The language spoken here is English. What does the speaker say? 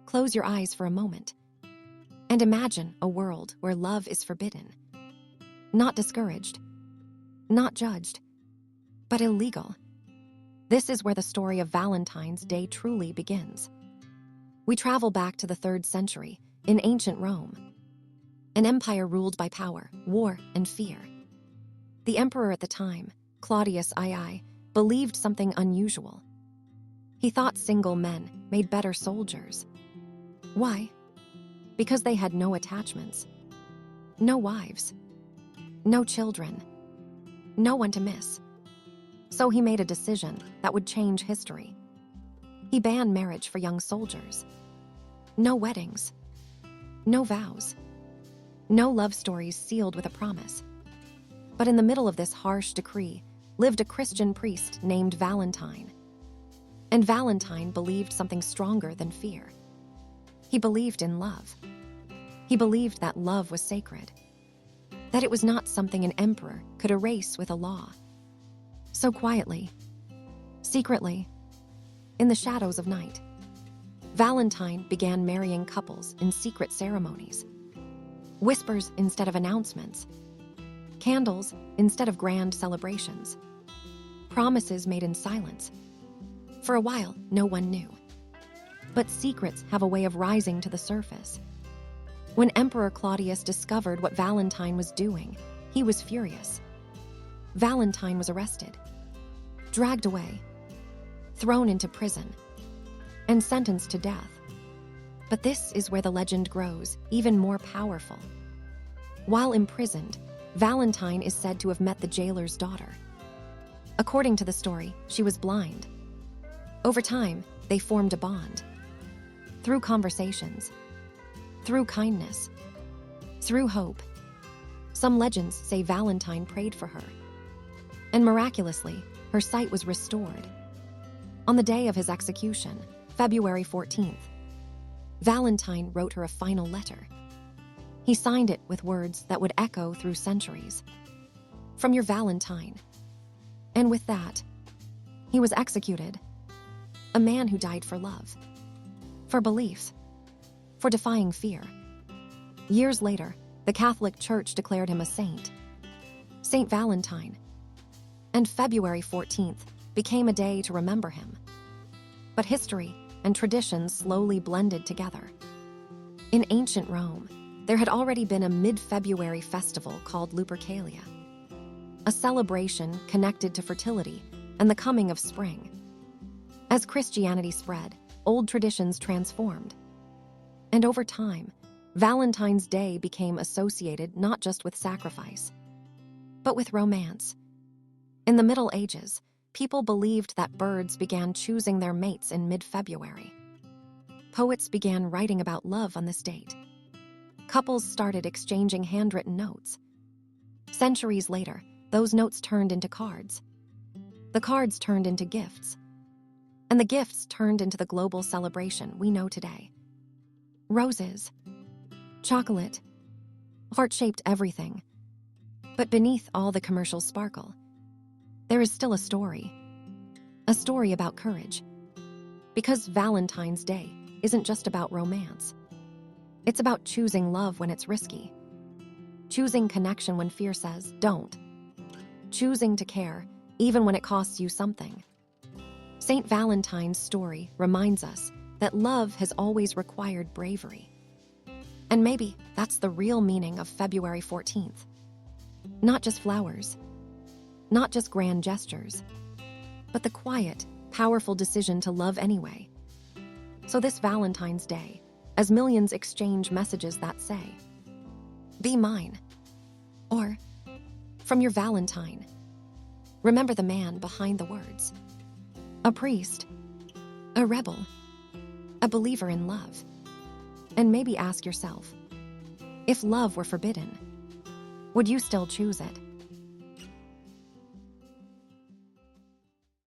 Close your eyes for a moment and imagine a world where love is forbidden. Not discouraged, not judged, but illegal. This is where the story of Valentine's Day truly begins. We travel back to the 3rd century in ancient Rome, an empire ruled by power, war, and fear. The emperor at the time, Claudius II, believed something unusual. He thought single men made better soldiers. Why? Because they had no attachments, no wives, no children, no one to miss. So he made a decision that would change history. He banned marriage for young soldiers. No weddings, no vows, no love stories sealed with a promise. But in the middle of this harsh decree lived a Christian priest named Valentine. And Valentine believed something stronger than fear. He believed in love. He believed that love was sacred, that it was not something an emperor could erase with a law. So quietly, secretly, in the shadows of night, Valentine began marrying couples in secret ceremonies. Whispers instead of announcements, candles instead of grand celebrations, promises made in silence. For a while, no one knew. But secrets have a way of rising to the surface. When Emperor Claudius discovered what Valentine was doing, he was furious. Valentine was arrested, dragged away, thrown into prison, and sentenced to death. But this is where the legend grows even more powerful. While imprisoned, Valentine is said to have met the jailer's daughter. According to the story, she was blind. Over time, they formed a bond. Through conversations, through kindness, through hope. Some legends say Valentine prayed for her, and miraculously, her sight was restored. On the day of his execution, February 14th, Valentine wrote her a final letter. He signed it with words that would echo through centuries. From your Valentine. And with that, he was executed. A man who died for love, for belief, for defying fear. Years later, the Catholic Church declared him a saint, Saint Valentine. And February 14th became a day to remember him. But history and tradition slowly blended together. In ancient Rome, there had already been a mid-February festival called Lupercalia, a celebration connected to fertility and the coming of spring. As Christianity spread, old traditions transformed. And over time, Valentine's Day became associated not just with sacrifice, but with romance. In the Middle Ages, people believed that birds began choosing their mates in mid-February. Poets began writing about love on this date. Couples started exchanging handwritten notes. Centuries later, those notes turned into cards. The cards turned into gifts. And the gifts turned into the global celebration we know today. Roses, chocolate, heart-shaped everything. But beneath all the commercial sparkle, there is still a story about courage. Because Valentine's Day isn't just about romance. It's about choosing love when it's risky. Choosing connection when fear says, don't. Choosing to care, even when it costs you something. Saint Valentine's story reminds us that love has always required bravery. And maybe that's the real meaning of February 14th. Not just flowers, not just grand gestures, but the quiet, powerful decision to love anyway. So this Valentine's Day, as millions exchange messages that say, "Be mine," or "From your Valentine," remember the man behind the words. A priest, a rebel, a believer in love. And maybe ask yourself, if love were forbidden, would you still choose it?